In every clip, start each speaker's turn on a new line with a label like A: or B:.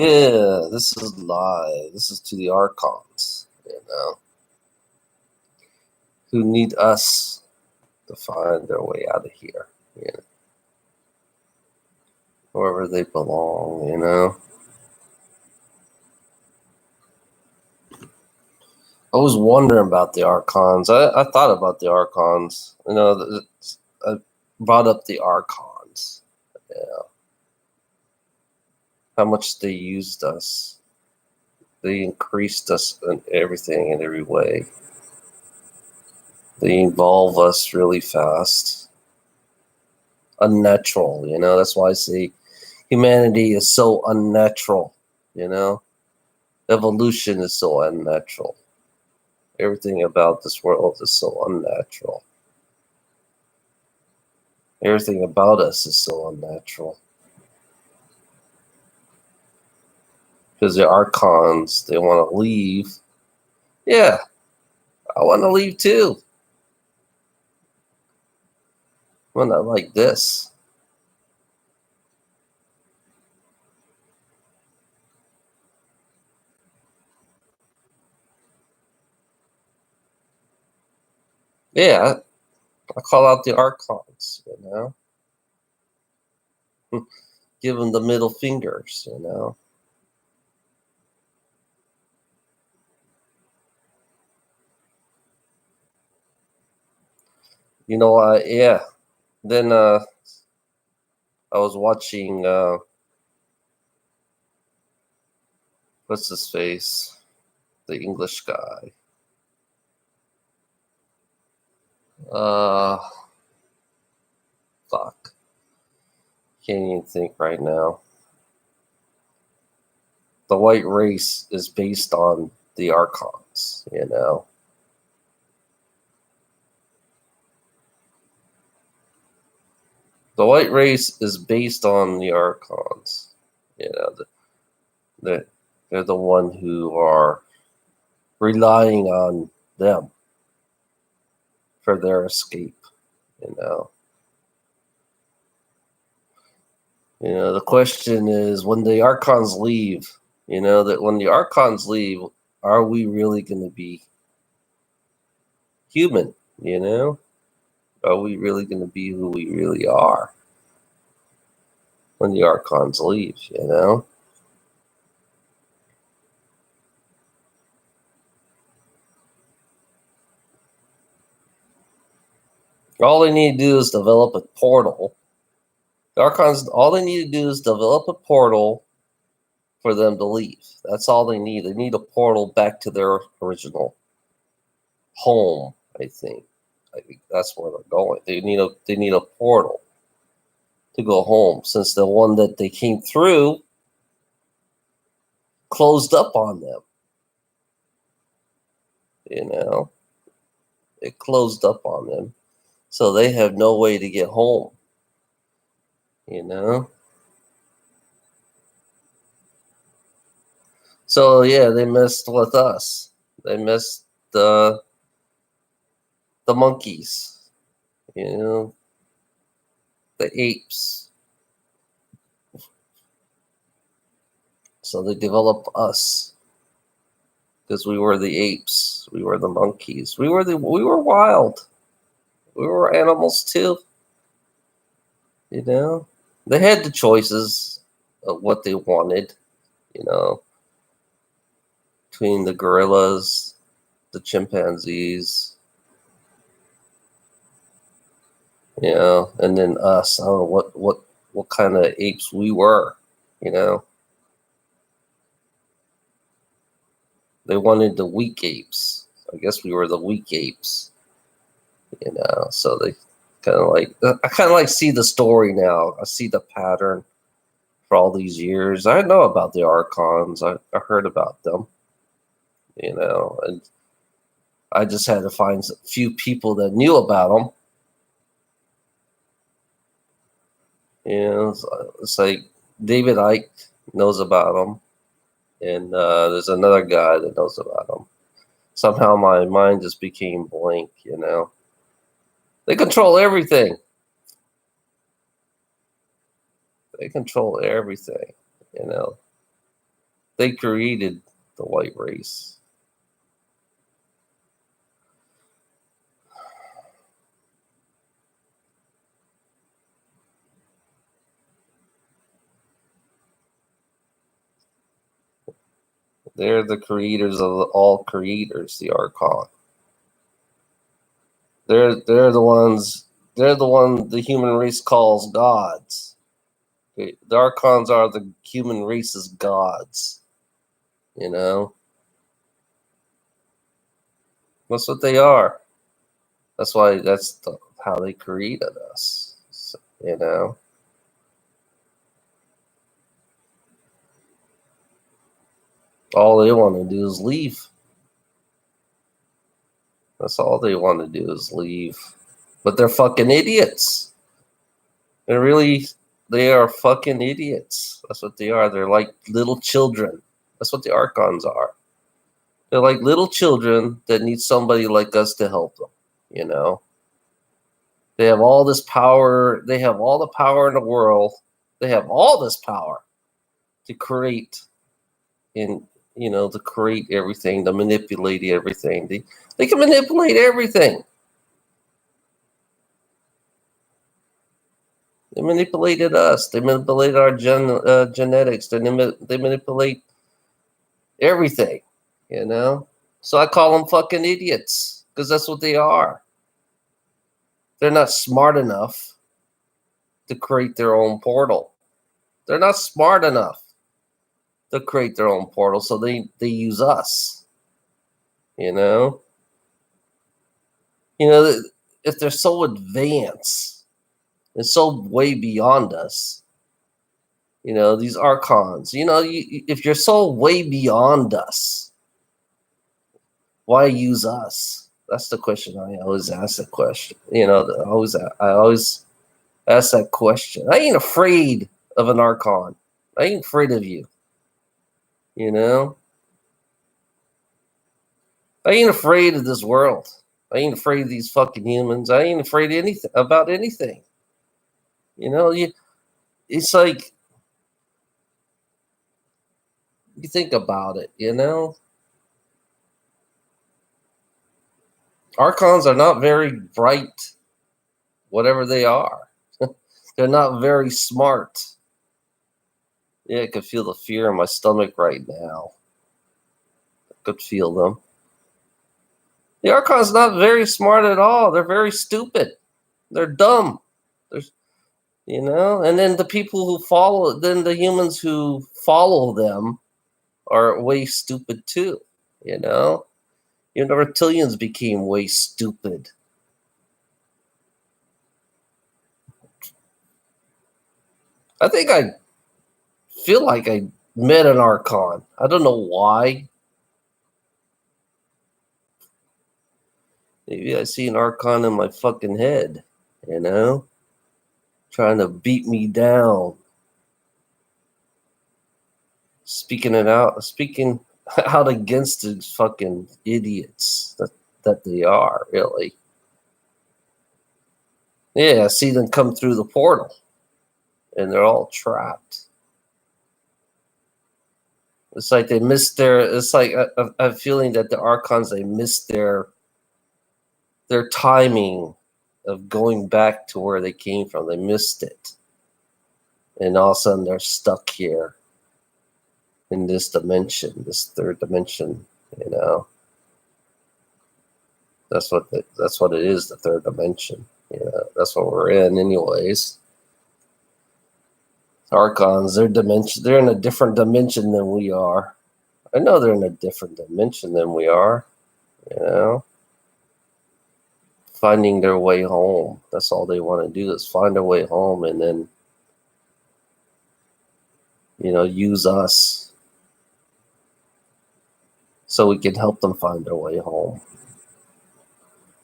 A: Yeah, this is live. This is to the archons, who need us to find their way out of here, wherever they belong. I was wondering about the archons. I thought about the archons. I brought up the archons. Yeah, how much they used us. They increased us in everything, in every way. They evolve us really fast. Unnatural, that's why I say humanity is so unnatural, evolution is so unnatural. Everything about this world is so unnatural. Everything about us is so unnatural. Because the archons, they want to leave. Yeah, I want to leave too. Well, not like this. Yeah, I call out the archons, give them the middle fingers. Yeah. Then I was watching what's his face, the English guy. Uh, fuck, can't even think right now. The white race is based on the archons. The white race is based on the archons. They're the one who are relying on them for their escape. You know. The question is, when the archons leave, that when the archons leave, are we really going to be human? Are we really going to be who we really are when the archons leave? All they need to do is develop a portal. The archons, all they need to do is develop a portal for them to leave. That's all they need. They need a portal back to their original home. I think that's where they're going. They need a portal to go home, since the one that they came through closed up on them. It closed up on them, so they have no way to get home. So yeah, they messed with us. They messed the monkeys. The apes. So they developed us because we were the apes. We were the monkeys. We were wild. We were animals too. They had the choices of what they wanted. You know, between the gorillas, the chimpanzees, and then us. I don't know what kind of apes we were. They wanted the weak apes. I guess we were the weak apes. So they I kind of like see the story now. I see the pattern for all these years. I know about the archons. I heard about them. And I just had to find a few people that knew about them. It's like David Icke knows about them, and there's another guy that knows about them. Somehow my mind just became blank. They control everything. They control everything. They created the white race. They're the creators of all creators, the Archon. They're the ones. They're the one the human race calls gods. The Archons are the human race's gods. You know, that's what they are. That's why how they created us. So, you know, all they want to do is leave. That's all they want to do is leave. But they're fucking idiots. They are fucking idiots. That's what they are. They're like little children. That's what the Archons are. They're like little children that need somebody like us to help them. You know, they have all this power. They have all the power in the world. They have all this power to create, to create everything, to manipulate everything. They can manipulate everything. They manipulated us. They manipulate our genetics. They manipulate everything, you know? So I call them fucking idiots because that's what they are. They're not smart enough to create their own portal. They're not smart enough to create their own portal, so they use us, you know? You know, if they're so advanced and so way beyond us, you know, these Archons, you know, if you're so way beyond us, why use us? That's the question I always ask. That question, you know, I always ask that question. I ain't afraid of an Archon. I ain't afraid of you. You know, I ain't afraid of this world. I ain't afraid of these fucking humans. I ain't afraid of anything about anything. You know, it's like you think about it. You know, Archons are not very bright, whatever they are. They're not very smart. Yeah, I could feel the fear in my stomach right now. I could feel them. The Archon's not very smart at all. They're very stupid. They're dumb. You know, and then the people who follow, then the humans who follow them are way stupid too. You know, even the reptilians became way stupid. I think I feel like I met an Archon. I don't know why. Maybe I see an Archon in my fucking head, you know, trying to beat me down. Speaking out against these fucking idiots that they are, really. Yeah, I see them come through the portal, and they're all trapped. It's like they missed their. It's like I'm feeling that the Archons, they missed their timing of going back to where they came from. They missed it, and all of a sudden they're stuck here in this dimension, this third dimension. You know, that's what it is. The third dimension. You know, that's what we're in, anyways. Archons, they're in a different dimension than we are. I know they're in a different dimension than we are, you know. Finding their way home. That's all they want to do is find their way home and then, you know, use us so we can help them find their way home.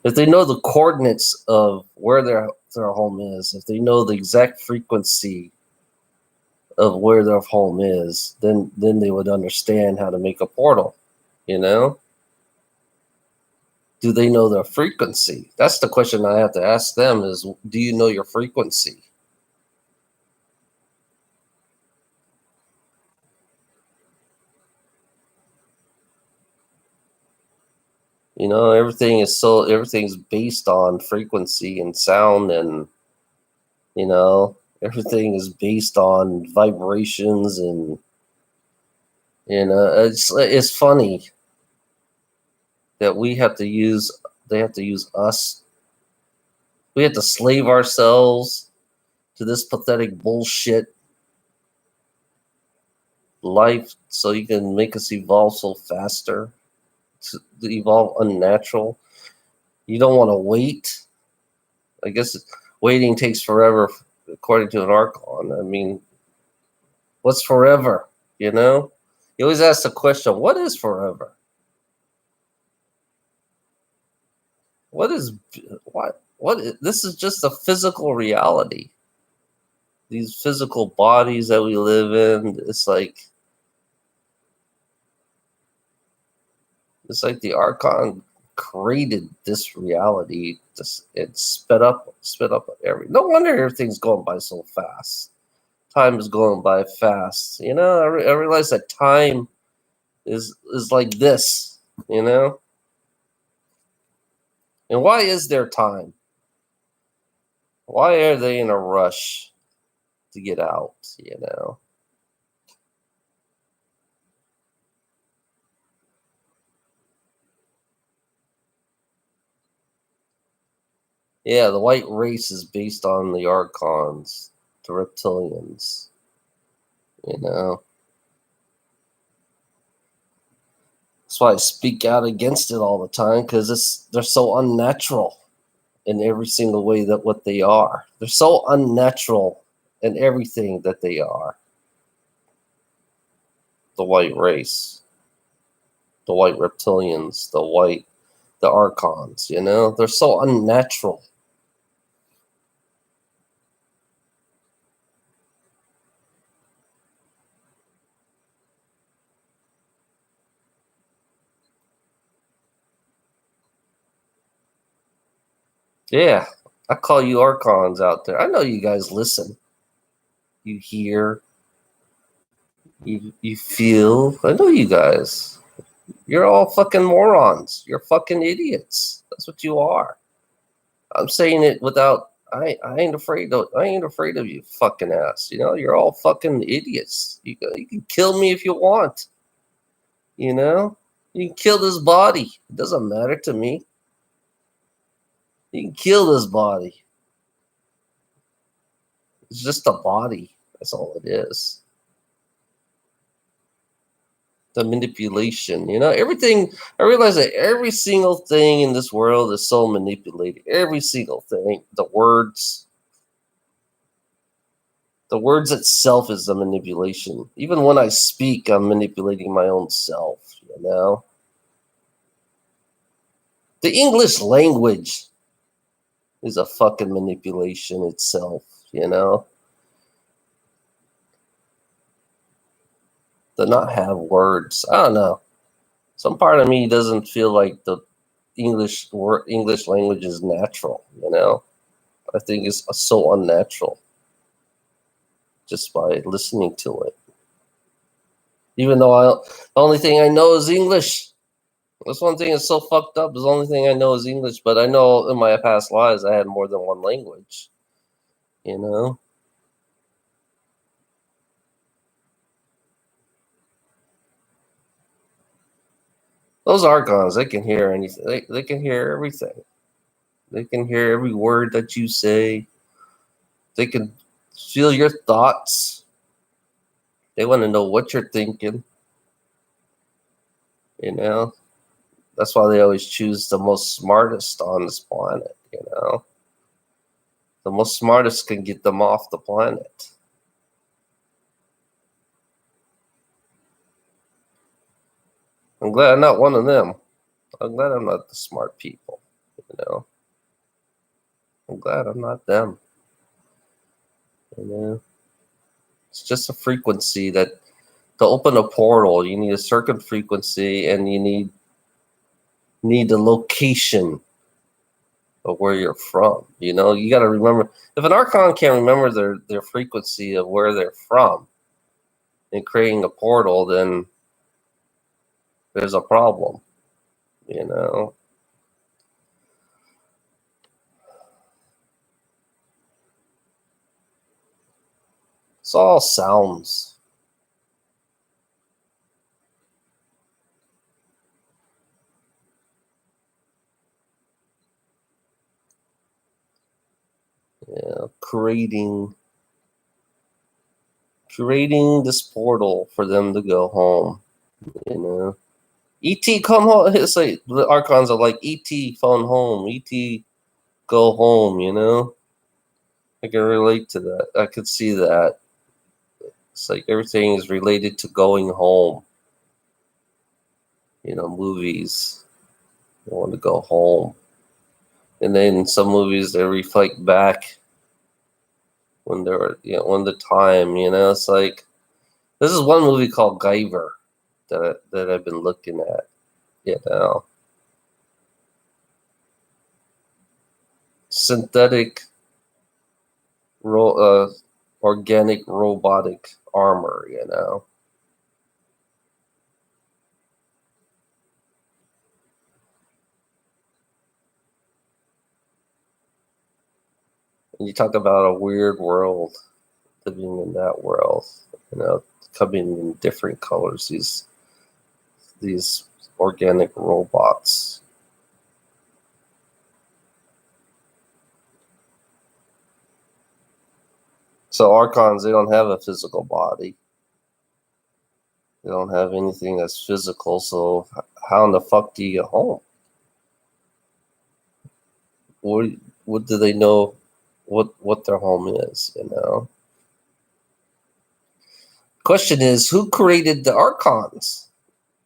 A: If they know the coordinates of where their home is, if they know the exact frequency of where their home is, then they would understand how to make a portal, you know? Do they know their frequency? That's the question I have to ask them is, do you know your frequency? You know, everything's based on frequency and sound, and you know, everything is based on vibrations, and you know, it's funny that they have to use us. We have to slave ourselves to this pathetic bullshit life so you can make us evolve so faster, to evolve unnatural. You don't want to wait. I guess waiting takes forever, according to an archon. I mean, what's forever? You know, you always ask the question, what is forever? What is this is just a physical reality. These physical bodies that we live in, it's like the archon created this reality. It sped up no wonder everything's going by so fast. Time is going by fast. You know, I realize that time is like this, you know? And why is there time? Why are they in a rush to get out, you know? Yeah, the white race is based on the archons, the reptilians, you know? That's why I speak out against it all the time, because they're so unnatural in every single way that what they are. They're so unnatural in everything that they are. The white race, the white reptilians, the archons, you know? They're so unnatural. Yeah, I call you archons out there. I know you guys listen. You hear, you feel. I know you guys. You're all fucking morons. You're fucking idiots. That's what you are. I'm saying it without. I ain't afraid of you, fucking ass. You know, you're all fucking idiots. You can kill me if you want. You know, you can kill this body. It doesn't matter to me. You can kill this body. It's just a body. That's all it is. The manipulation, you know, everything. I realize that every single thing in this world is so manipulated. Every single thing. The words itself is the manipulation. Even when I speak, I'm manipulating my own self, you know. The English language is a fucking manipulation itself, you know. To not have words, I don't know. Some part of me doesn't feel like the English language is natural, you know. I think it's so unnatural just by listening to it. Even though the only thing I know is English. That's one thing that's so fucked up. Is the only thing I know is English, but I know in my past lives I had more than one language. You know, those archons, they can hear anything. They can hear everything. They can hear every word that you say. They can feel your thoughts. They want to know what you're thinking. You know, that's why they always choose the most smartest on this planet. You know, the most smartest can get them off the planet. I'm glad I'm not one of them. I'm glad I'm not the smart people. You know, I'm glad I'm not them. You know, it's just a frequency that to open a portal, you need a certain frequency, and you need the location of where you're from. You know, you got to remember, if an archon can't remember their frequency of where they're from in creating a portal, then there's a problem. You know, It's all sounds. Yeah, creating this portal for them to go home. You know, ET come home. It's like the archons are like ET phone home. ET go home. You know, I can relate to that. I could see that. It's like everything is related to going home. You know, movies. They want to go home, and then some movies they reflect back when they're when the time. You know, it's like this is one movie called Guyver that I've been looking at. You know, synthetic, organic robotic armor. You know, and you talk about a weird world, living in that world. You know, coming in different colors. These organic robots. So archons, they don't have a physical body. They don't have anything that's physical. So how in the fuck do you get home? What what do they know? What their home is? You know. Question is, who created the archons?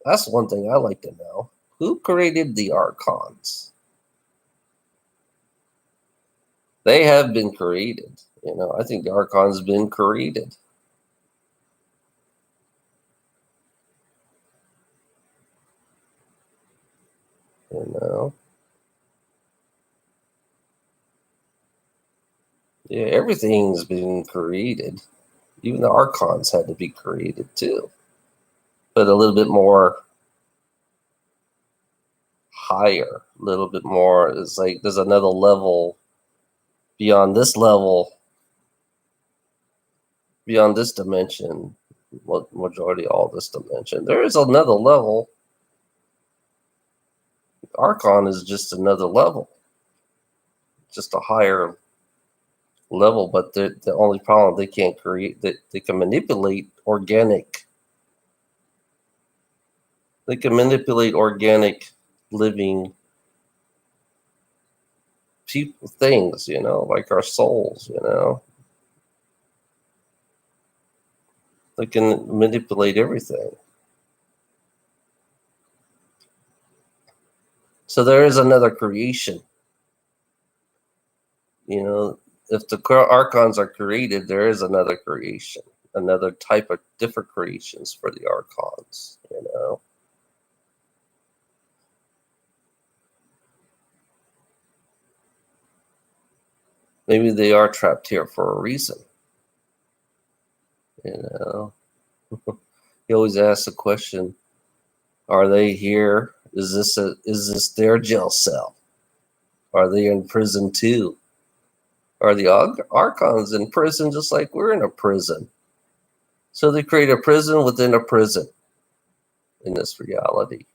A: That's one thing I like to know. Who created the archons? They have been created. You know, I think the archons been created. You know, yeah, everything's been created. Even the archons had to be created too, but a little bit more higher. A little bit more. It's like there's another level beyond this level, beyond this dimension. Majority all this dimension. There is another level. Archon is just another level, just a higher level. But the only problem they can't create that they can manipulate organic. They can manipulate organic living people things, you know, like our souls, you know. They can manipulate everything. So there is another creation. You know, if the archons are created, there is another creation, another type of different creations for the archons, you know. Maybe they are trapped here for a reason, you know. You always ask the question, are they here? Is this their jail cell? Are they in prison too? Are the archons in prison just like we're in a prison? So they create a prison within a prison in this reality.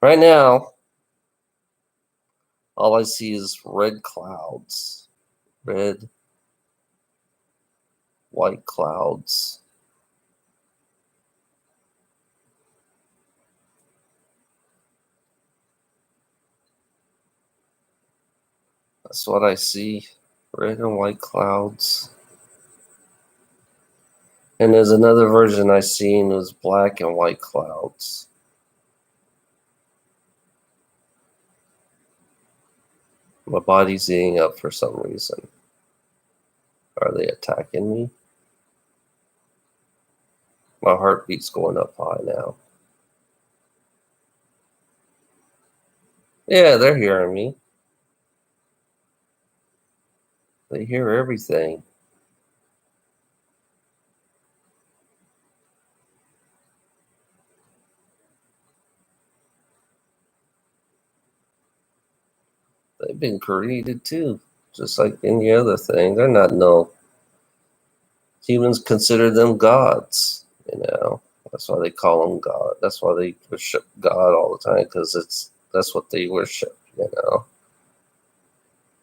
A: Right now, all I see is red clouds, red, white clouds. That's what I see, red and white clouds. And there's another version I seen was black and white clouds. My body's eating up for some reason. Are they attacking me? My heartbeat's going up high now. Yeah, they're hearing me. They hear everything. They've been created too, just like any other thing. They're not no. Humans consider them gods, you know. That's why they call them God. That's why they worship God all the time, because that's what they worship, you know.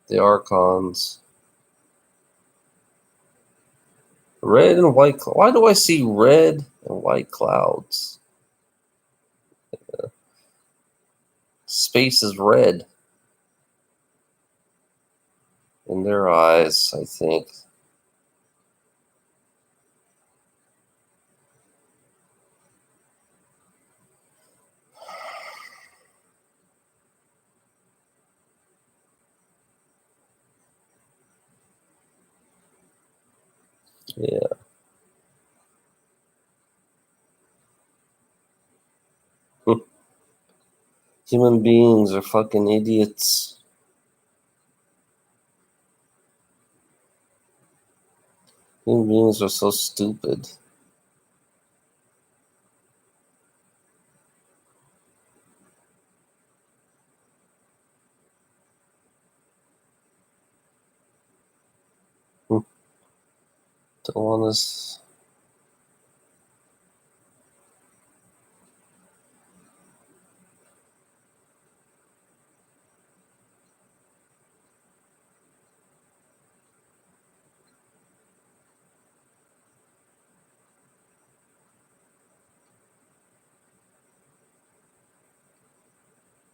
A: The archons. Red and white. Why do I see red and white clouds? Space is red in their eyes, I think. Yeah. Human beings are fucking idiots. Human beings are so stupid. Don't want us.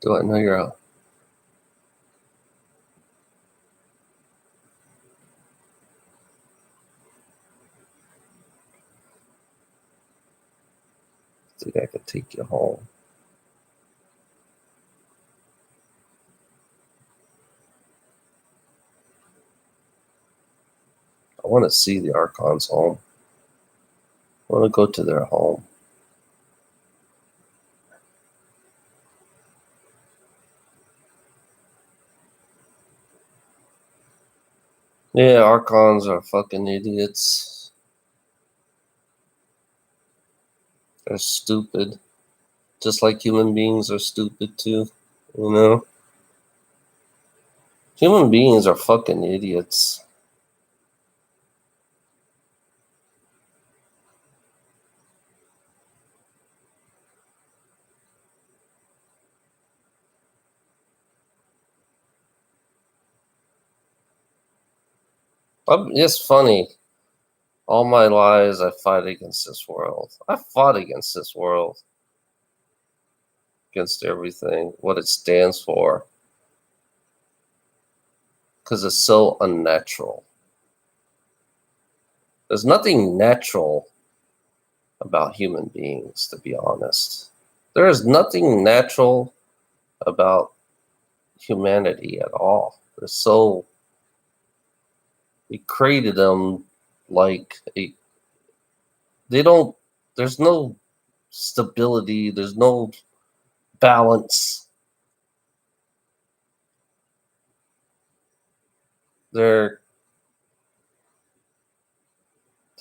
A: Do I know you're out? I think I could take you home. I want to see the Archon's home. I want to go to their home. Yeah, Archons are fucking idiots. They're stupid. Just like human beings are stupid too, you know? Human beings are fucking idiots. It's funny. All my lives, I fight against this world. I fought against this world. Against everything, what it stands for. Because it's so unnatural. There's nothing natural about human beings, to be honest. There is nothing natural about humanity at all. They're so. We created them like a. They don't. There's no stability. There's no balance. They're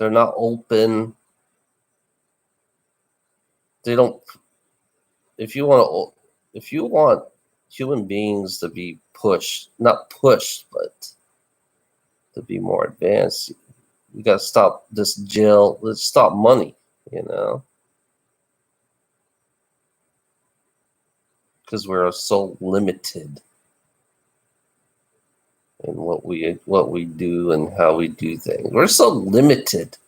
A: not open. They don't. If you want human beings to be pushed, not pushed, but to be more advanced, you got to stop this jail. Let's stop money, you know, because we're so limited in what we do and how we do things. We're so limited.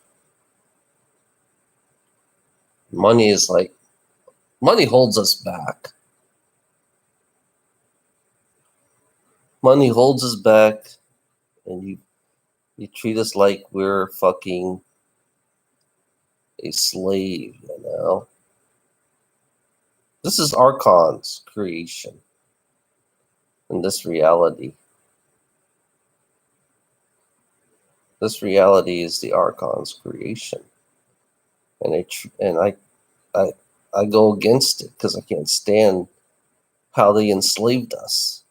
A: Money is like money holds us back. Money holds us back, and you treat us like we're fucking a slave, you know. This is Archon's creation in this reality. This reality is the Archon's creation, and I go against it because I can't stand how they enslaved us.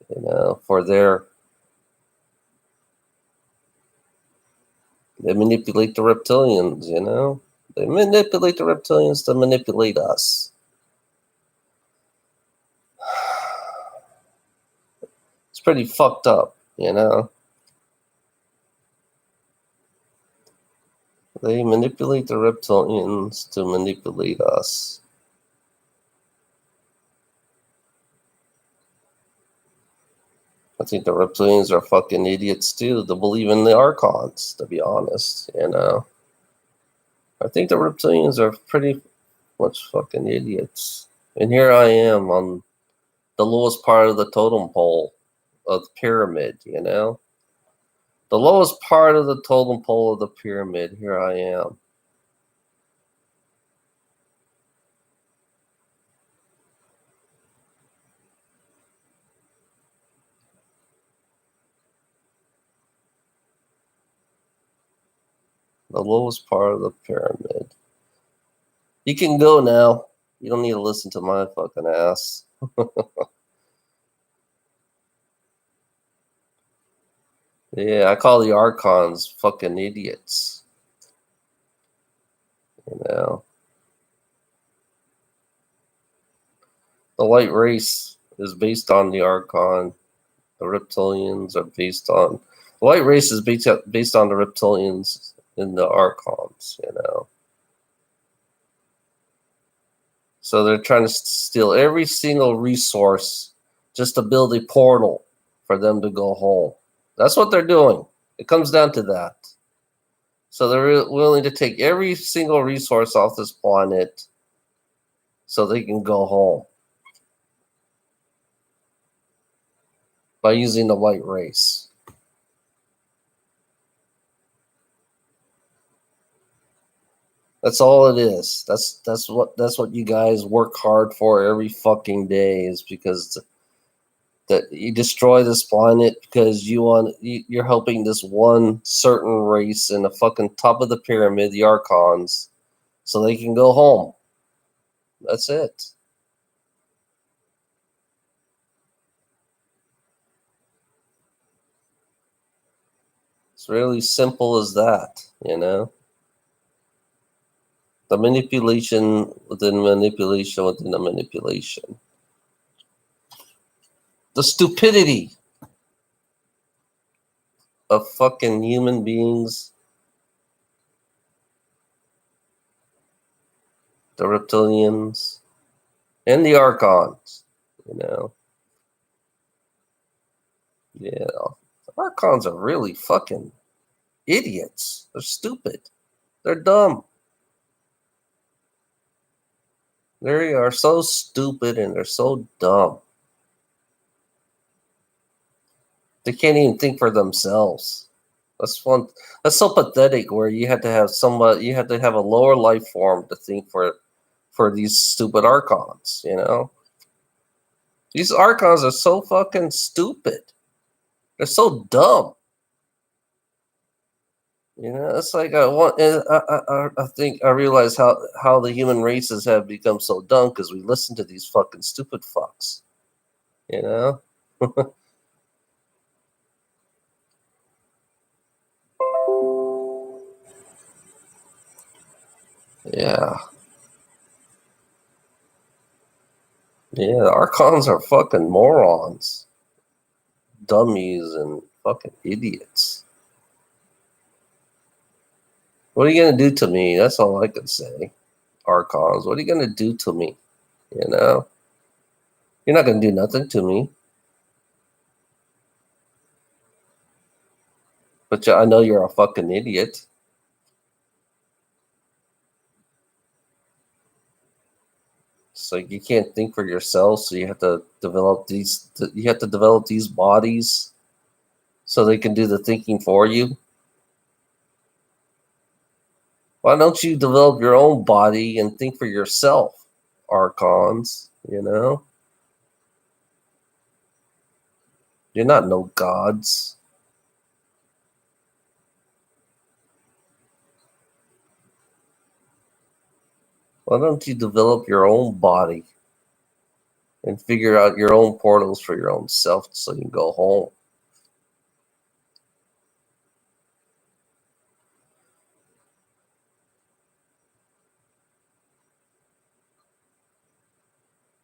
A: You know, they manipulate the reptilians. You know, they manipulate the reptilians to manipulate us. It's pretty fucked up, you know? They manipulate the reptilians to manipulate us. I think the reptilians are fucking idiots too. They believe in the archons, to be honest, you know? I think the reptilians are pretty much fucking idiots. And here I am on the lowest part of the totem pole of the pyramid, you know? The lowest part of the totem pole of the pyramid. Here I am. The lowest part of the pyramid. You can go now. You don't need to listen to my fucking ass. Yeah, I call the archons fucking idiots. You know? The white race is based on the archon. The reptilians are based on... The white race is based on the reptilians and the archons, you know? So they're trying to steal every single resource just to build a portal for them to go home. That's what they're doing. It comes down to that. So they're willing to take every single resource off this planet so they can go home by using the white race. That's all it is. That's what you guys work hard for every fucking day, is because that you destroy this planet because you're helping this one certain race in the fucking top of the pyramid, the archons, so they can go home. That's it. It's really simple as that, you know? The manipulation within manipulation within the manipulation. The stupidity of fucking human beings, the reptilians, and the archons, you know? Yeah. The archons are really fucking idiots. They're stupid. They're dumb. They are so stupid and they're so dumb. They can't even think for themselves. That's one. That's so pathetic. Where you had to have somebody, you had to have a lower life form to think for these stupid archons. You know, these archons are so fucking stupid. They're so dumb. You know, it's like I think I realize how the human races have become so dumb because we listen to these fucking stupid fucks. You know. Yeah. Yeah, the archons are fucking morons, dummies, and fucking idiots. What are you gonna do to me? That's all I can say. Archons, what are you gonna do to me? You know, you're not gonna do nothing to me. But I know you're a fucking idiot. So you can't think for yourself. So you have to develop these. You have to develop these bodies so they can do the thinking for you. Why don't you develop your own body and think for yourself, archons? You know, you're not no gods. Why don't you develop your own body and figure out your own portals for your own self so you can go home?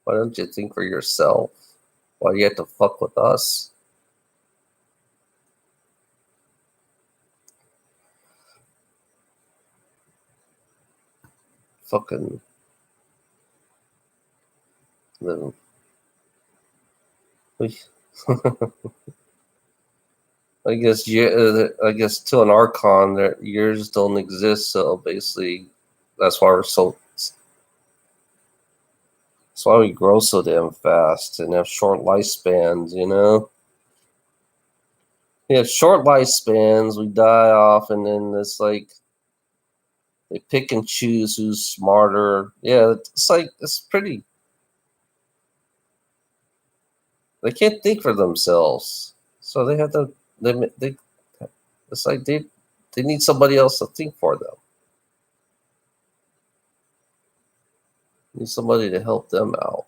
A: Why don't you think for yourself? Why do you have to fuck with us? fucking the I guess I guess to an archon, years don't exist. So basically, that's why we're so. That's why we grow so damn fast and have short lifespans. You know, we have short lifespans. We die off, and then it's like they pick and choose who's smarter. Yeah, it's like it's pretty. They can't think for themselves, so they have to. They it's like they need somebody else to think for them. Need somebody to help them out.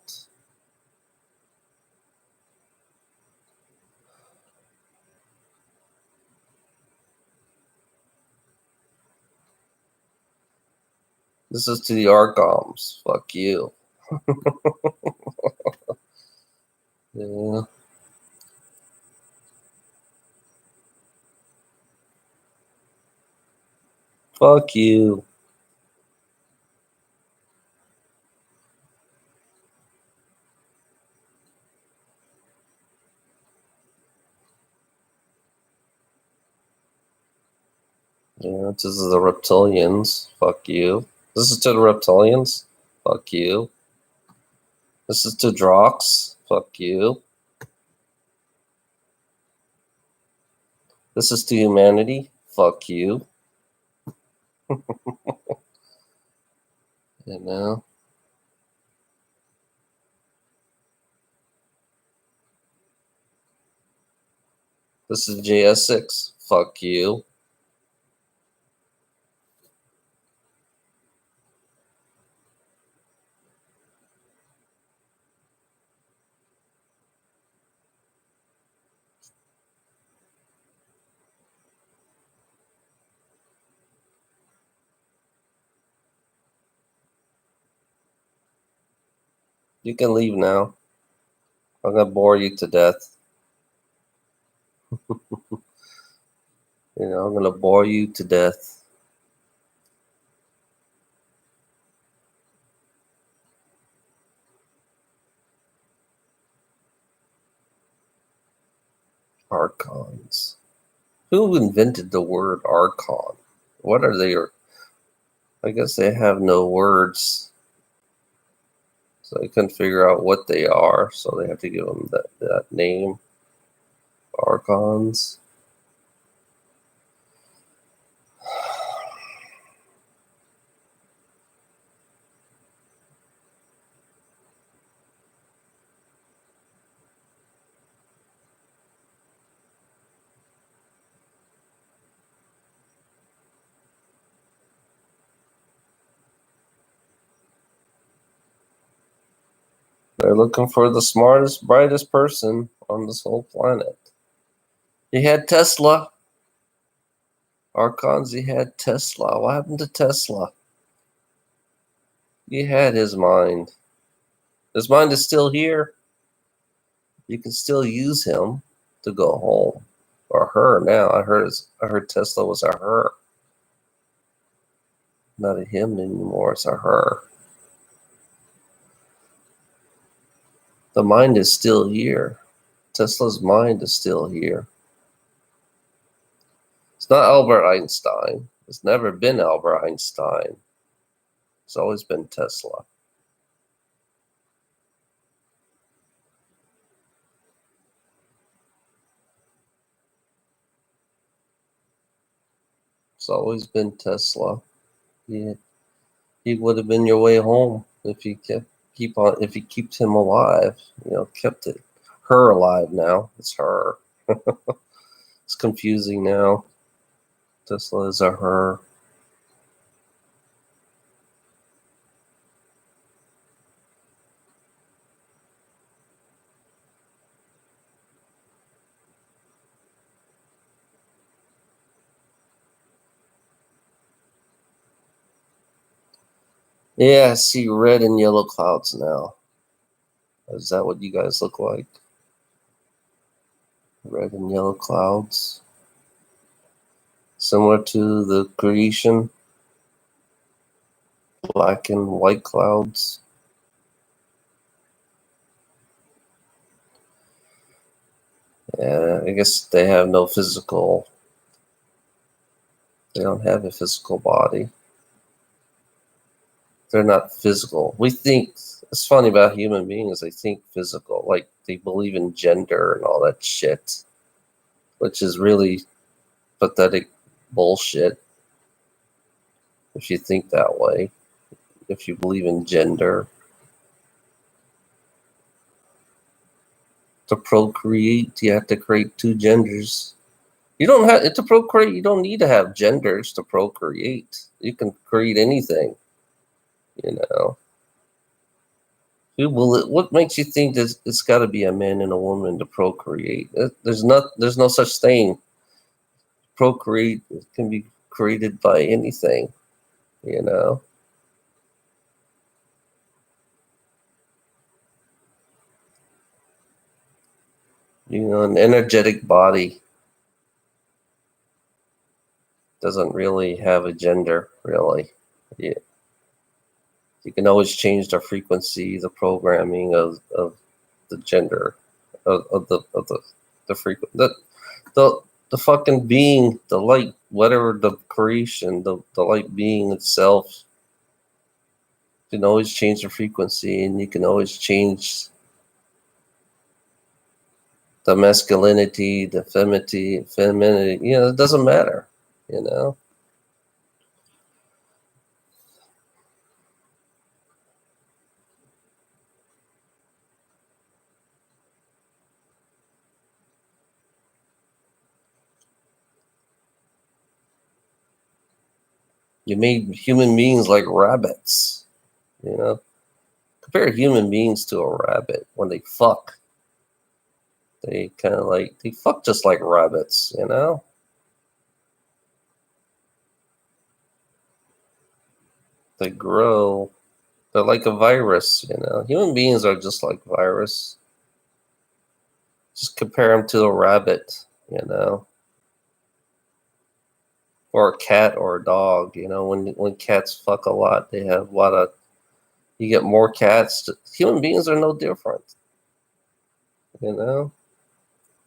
A: This is to the archoms. Fuck you. Yeah. Fuck you. Yeah, this is the reptilians. Fuck you. This is to the reptilians. Fuck you. This is to Drox. Fuck you. This is to humanity. Fuck you. You know? This is JS6. Fuck you. You can leave now. I'm gonna bore you to death. You know, I'm gonna bore you to death. Archons. Who invented the word archon? What are they? I guess they have no words, so they couldn't figure out what they are. So they have to give them that name, archons. They're looking for the smartest, brightest person on this whole planet. He had Tesla. Archons, he had Tesla. What happened to Tesla? He had his mind. His mind is still here. You can still use him to go home. Or her now. I heard Tesla was a her. Not a him anymore, it's a her. The mind is still here. Tesla's mind is still here. It's not Albert Einstein. It's never been Albert Einstein. It's always been Tesla. It's always been Tesla. Yeah, he would have been your way home if you if you kept him alive. You know, kept her alive now. It's her. It's confusing now. Tesla is a her. Yeah, I see red and yellow clouds now. Is that what you guys look like? Red and yellow clouds. Similar to the Grecian. black and white clouds. Yeah, I guess they have no physical. They don't have a physical body. They're not physical. We think it's funny about human beings. They think physical, like they believe in gender and all that shit, which is really pathetic bullshit. If you think that way, if you believe in gender, to procreate, you have to create two genders. You don't have to procreate. You don't need to have genders to procreate. You can create anything. You know. Who will it, what makes you think that it's got to be a man and a woman to procreate? There's not. There's no such thing. Procreate can be created by anything. You know. An energetic body doesn't really have a gender, really. Yeah. You can always change the frequency, the programming of the gender of the frequency. The fucking being, the light, whatever the creation, the light being itself, you can always change the frequency, and you can always change the masculinity, the femininity. It doesn't matter. You know, you made human beings like rabbits. You know, compare human beings to a rabbit when they fuck. They kind of like they fuck just like rabbits. You know. They grow. They're like a virus, Human beings are just like virus. Just compare them to a rabbit, or a cat or a dog. When cats fuck a lot, they have a lot of. You get more cats. Human beings are no different, you know.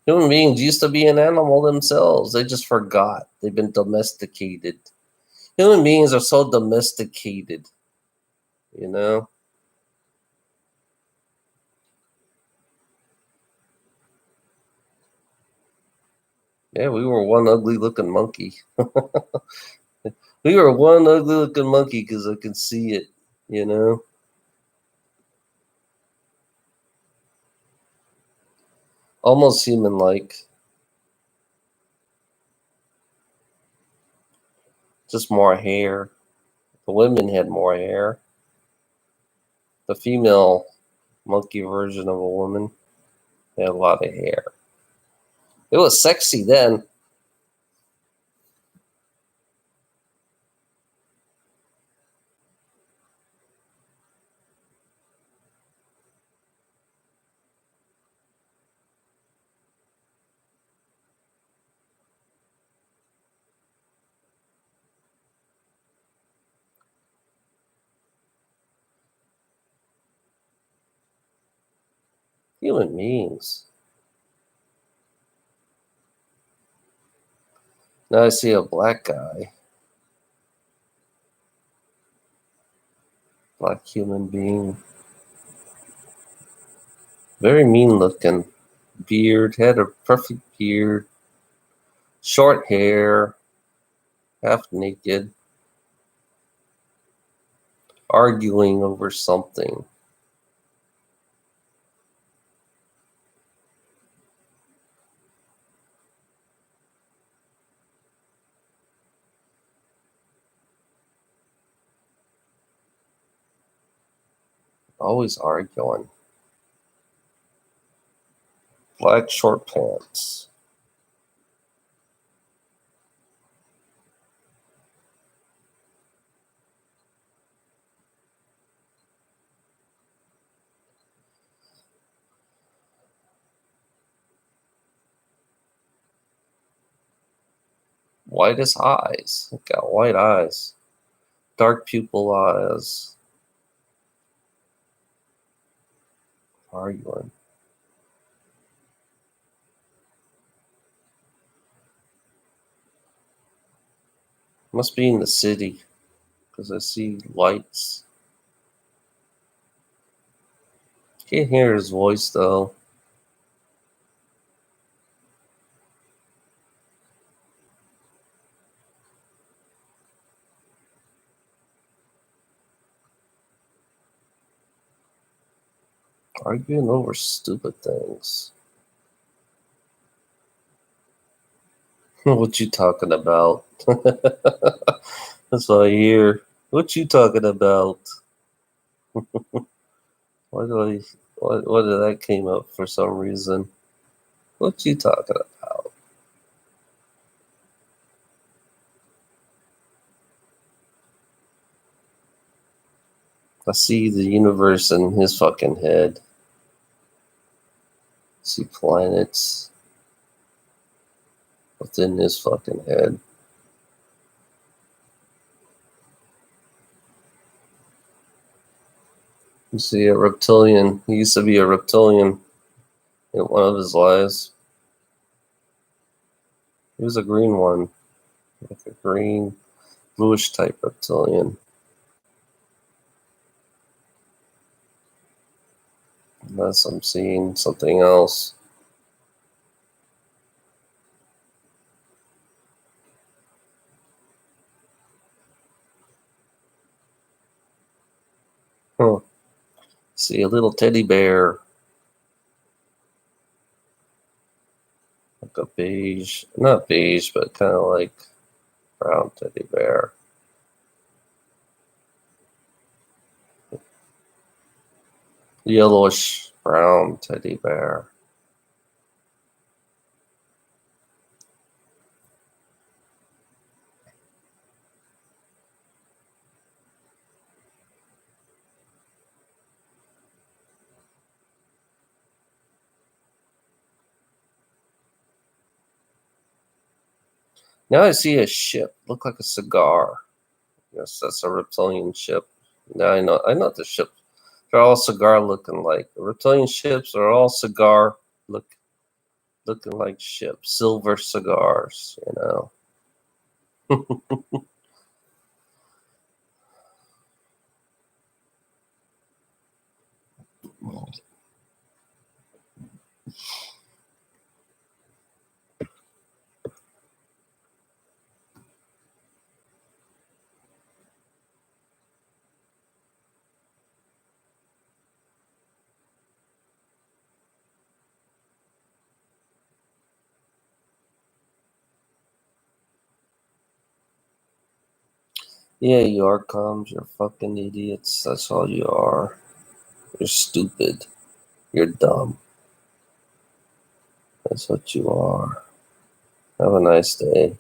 A: Human beings used to be an animal themselves. They just forgot. They've been domesticated. Human beings are so domesticated, you know. Yeah, we were one ugly looking monkey. We were one ugly looking monkey because I could see it, you know. Almost human like, just more hair. The women had more hair. The female monkey version of a woman had a lot of hair. It was sexy then. Human beings. Now I see a black guy, black human being. Very mean looking. Beard, had a perfect beard. Short hair, half naked. Arguing over something. Always arguing. Black short pants. White as eyes. Got white eyes. Dark pupil eyes. Arguing. Must be in the city, because I see lights. Can't hear his voice, though. Arguing over stupid things. What you talking about? That's what I hear. What you talking about? Why do I? Why did that came up for some reason? What you talking about? I see the universe in his fucking head. See planets within his fucking head. You see a reptilian. He used to be a reptilian in one of his lives. He was a green one, like a green, bluish type reptilian. Unless I'm seeing something else. Huh. See a little teddy bear. Like a beige, not beige, but kind of like brown teddy bear. Yellowish brown teddy bear. Now I see a ship. Look like a cigar. Yes, that's a reptilian ship. Now I know the ship. They're all cigar looking like. The reptilian ships are all cigar looking like ships. Silver cigars, you know. Yeah, you archoms, you're fucking idiots. That's all you are. You're stupid. You're dumb. That's what you are. Have a nice day.